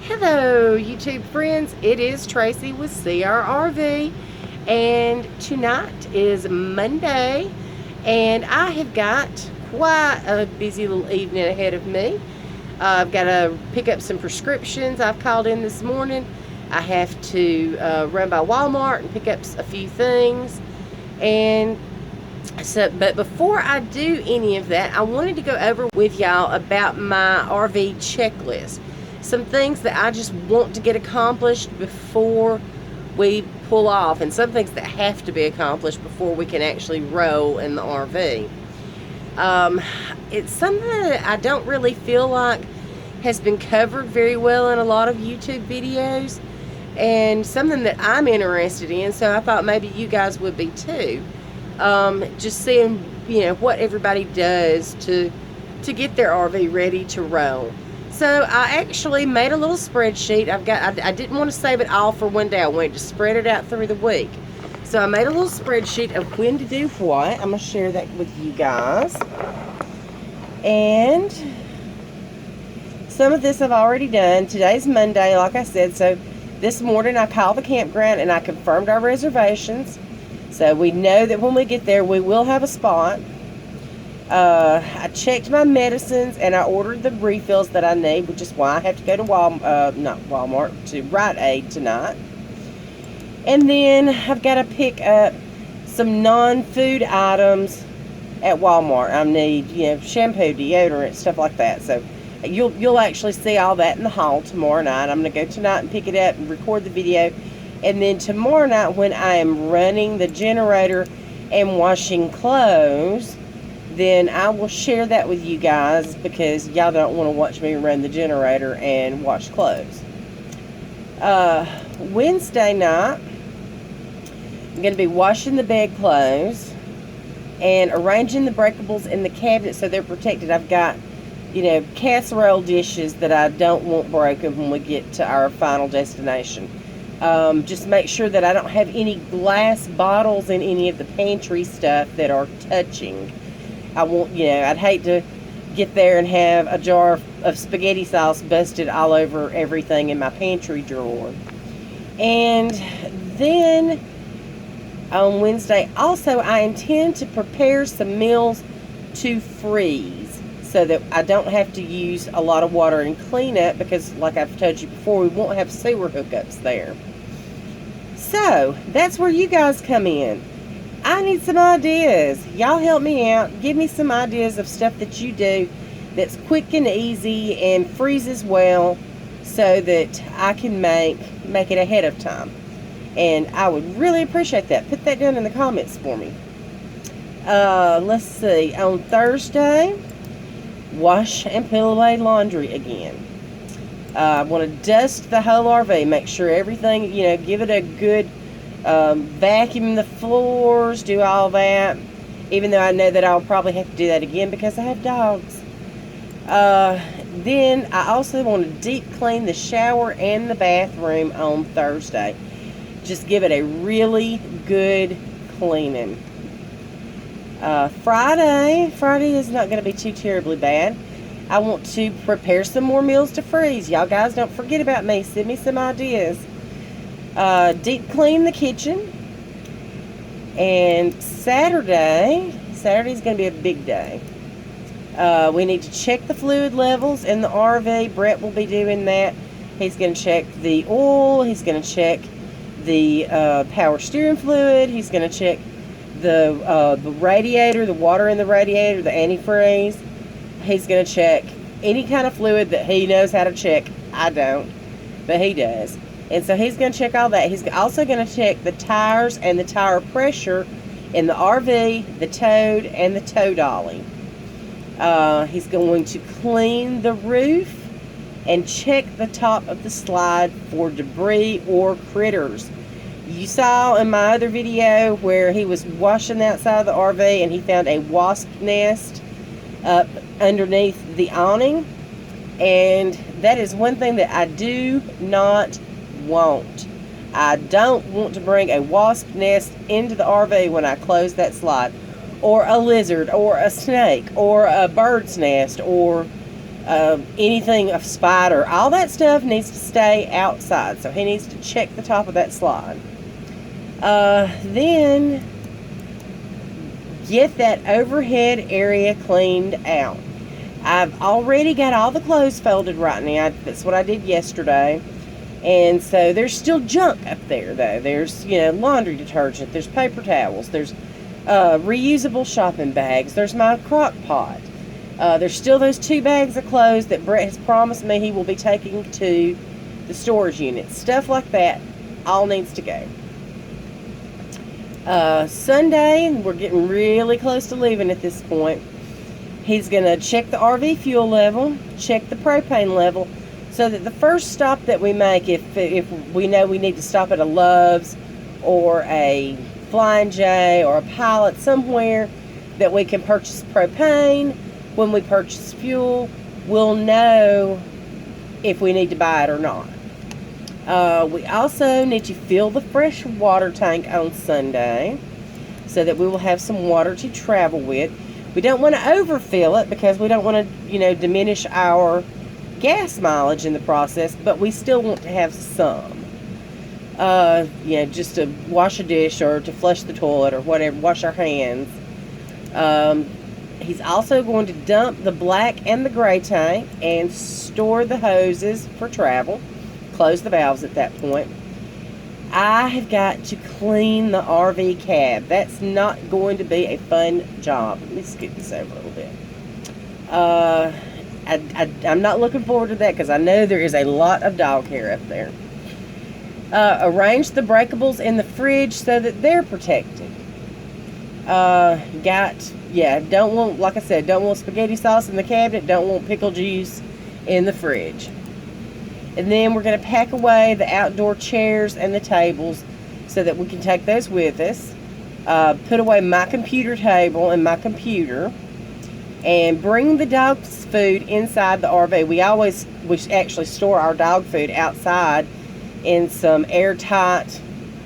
Hello, YouTube friends. It is Tracy with CRRV, and tonight is Monday, and I have got quite a busy little evening ahead of me. I've got to pick up some prescriptions I've called in this morning. I have to run by Walmart and pick up a few things, and but before I do any of that, I wanted to go over with y'all about my RV checklist. Some things that I just want to get accomplished before we pull off, and some things that have to be accomplished before we can actually roll in the RV. It's something that I don't really feel like has been covered very well in a lot of YouTube videos, and something that I'm interested in, so I thought maybe you guys would be too. Just seeing, what everybody does to get their RV ready to roll. So I actually made a little spreadsheet. I didn't want to save it all for one day. I wanted to spread it out through the week. So I made a little spreadsheet of when to do what. I'm going to share that with you guys. And some of this I've already done. Today's Monday, like I said. So this morning I called the campground and I confirmed our reservations. So we know that when we get there, we will have a spot. I checked my medicines and I ordered the refills that I need, which is why I have to go to to Rite Aid tonight. And then I've got to pick up some non-food items at Walmart. I need, shampoo, deodorant, stuff like that. So you'll actually see all that in the haul tomorrow night. I'm going to go tonight and pick it up and record the video. And then tomorrow night, when I am running the generator and washing clothes, then I will share that with you guys, because y'all don't want to watch me run the generator and wash clothes. Wednesday night, I'm going to be washing the bedclothes and arranging the breakables in the cabinet so they're protected. I've got, casserole dishes that I don't want broken when we get to our final destination. Just make sure that I don't have any glass bottles in any of the pantry stuff that are touching. I'd hate to get there and have a jar of spaghetti sauce busted all over everything in my pantry drawer. And then on Wednesday, also, I intend to prepare some meals to freeze so that I don't have to use a lot of water and clean up, because like I've told you before, we won't have sewer hookups there. So that's where you guys come in. I need some ideas. Y'all help me out. Give me some ideas of stuff that you do that's quick and easy and freezes well, so that I can make it ahead of time. And I would really appreciate that. Put that down in the comments for me. Let's see. On Thursday, wash and put away laundry again. I want to dust the whole RV. Make sure everything, give it a good vacuum the floors, do all that. Even though I know that I'll probably have to do that again because I have dogs. Then I also want to deep clean the shower and the bathroom on Thursday. Just give it a really good cleaning. Friday is not going to be too terribly bad. I want to prepare some more meals to freeze. Y'all guys don't forget about me. Send me some ideas. Deep clean the kitchen. And Saturday's going to be a big day. We need to check the fluid levels in the RV. Brett will be doing that. He's going to check the oil. He's going to check the power steering fluid. He's going to check the radiator, the water in the radiator, the antifreeze. He's going to check any kind of fluid that he knows how to check. I don't, but he does. And so he's going to check all that. He's also going to check the tires and the tire pressure in the RV, the Toad, and the tow dolly. He's going to clean the roof and check the top of the slide for debris or critters. You saw in my other video where he was washing the outside of the RV and he found a wasp nest up underneath the awning, and that is one thing that I do not want. I don't want to bring a wasp nest into the RV when I close that slide, or a lizard, or a snake, or a bird's nest, or anything of spider, all that stuff needs to stay outside. So he needs to check the top of that slide. Then get that overhead area cleaned out. I've already got all the clothes folded right now. That's what I did yesterday. And so there's still junk up there, though. There's, laundry detergent. There's paper towels. There's reusable shopping bags. There's my crock pot. There's still those 2 bags of clothes that Brett has promised me he will be taking to the storage unit. Stuff like that all needs to go. Sunday, we're getting really close to leaving at this point. He's going to check the RV fuel level, check the propane level, so that the first stop that we make, if we know we need to stop at a Love's or a Flying J or a Pilot somewhere that we can purchase propane, when we purchase fuel, we'll know if we need to buy it or not. We also need to fill the fresh water tank on Sunday so that we will have some water to travel with. We don't want to overfill it because we don't want to, diminish our gas mileage in the process, but we still want to have some. Just to wash a dish or to flush the toilet or whatever, wash our hands. He's also going to dump the black and the gray tank and store the hoses for travel. Close the valves at that point. I have got to clean the RV cab. That's not going to be a fun job. Let me scoot this over a little bit. I'm not looking forward to that because I know there is a lot of dog hair up there. Arrange the breakables in the fridge so that they're protected. Don't want, like I said, don't want spaghetti sauce in the cabinet, don't want pickle juice in the fridge. And then we're going to pack away the outdoor chairs and the tables so that we can take those with us. Put away my computer table and my computer. And bring the dog's food inside the RV. We actually store our dog food outside in some airtight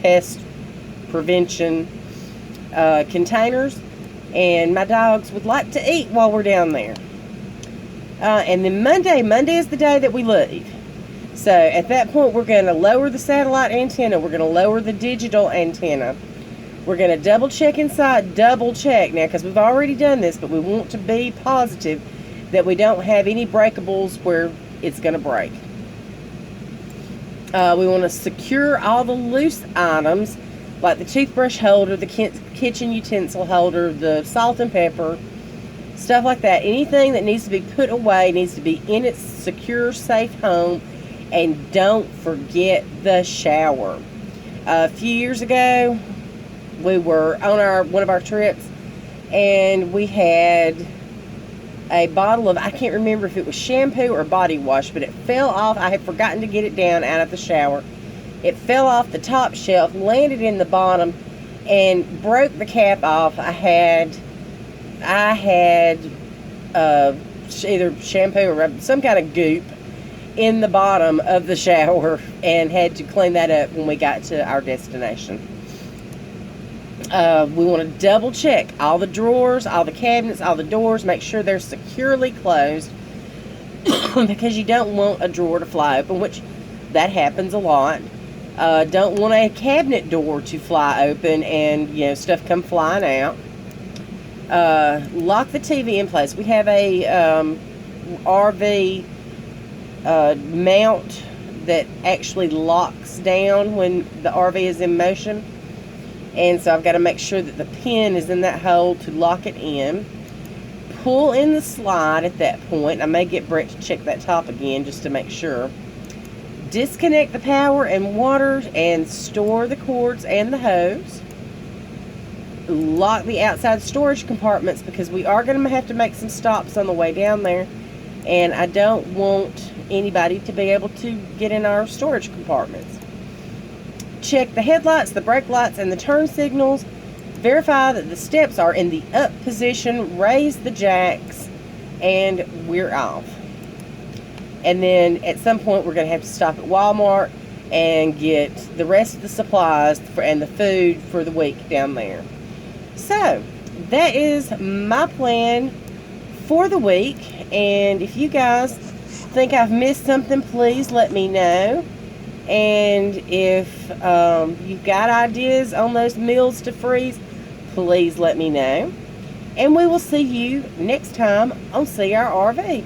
pest prevention containers. And my dogs would like to eat while we're down there. And then Monday is the day that we leave. So at that point, we're going to lower the satellite antenna. We're going to lower the digital antenna. We're going to double check inside. Double check now, because we've already done this, but we want to be positive that we don't have any breakables where it's going to break. We want to secure all the loose items, like the toothbrush holder, the kitchen utensil holder, the salt and pepper, stuff like that. Anything that needs to be put away needs to be in its secure, safe home. And don't forget the shower. A few years ago, we were on one of our trips, and we had a bottle of, I can't remember if it was shampoo or body wash, but it fell off. I had forgotten to get it down out of the shower. It fell off the top shelf, landed in the bottom, and broke the cap off. I had either shampoo or some kind of goop in the bottom of the shower and had to clean that up when we got to our destination. We want to double check all the drawers, all the cabinets, all the doors, make sure they're securely closed because you don't want a drawer to fly open, which that happens a lot. Don't want a cabinet door to fly open and stuff come flying out. Lock the TV in place. We have a RV mount that actually locks down when the RV is in motion, and so I've got to make sure that the pin is in that hole to lock it in. Pull in the slide at that point. I may get Brett to check that top again just to make sure. Disconnect the power and water and store the cords and the hose. Lock the outside storage compartments because we are going to have to make some stops on the way down there, and I don't want anybody to be able to get in our storage compartments. Check the headlights, the brake lights, and the turn signals. Verify that the steps are in the up position. Raise the jacks, and we're off. And then at some point we're going to have to stop at Walmart and get the rest of the supplies and the food for the week down there. So that is my plan for the week. And if you guys think I've missed something, please let me know. And if you've got ideas on those meals to freeze, please let me know. And we will see you next time on CRRV.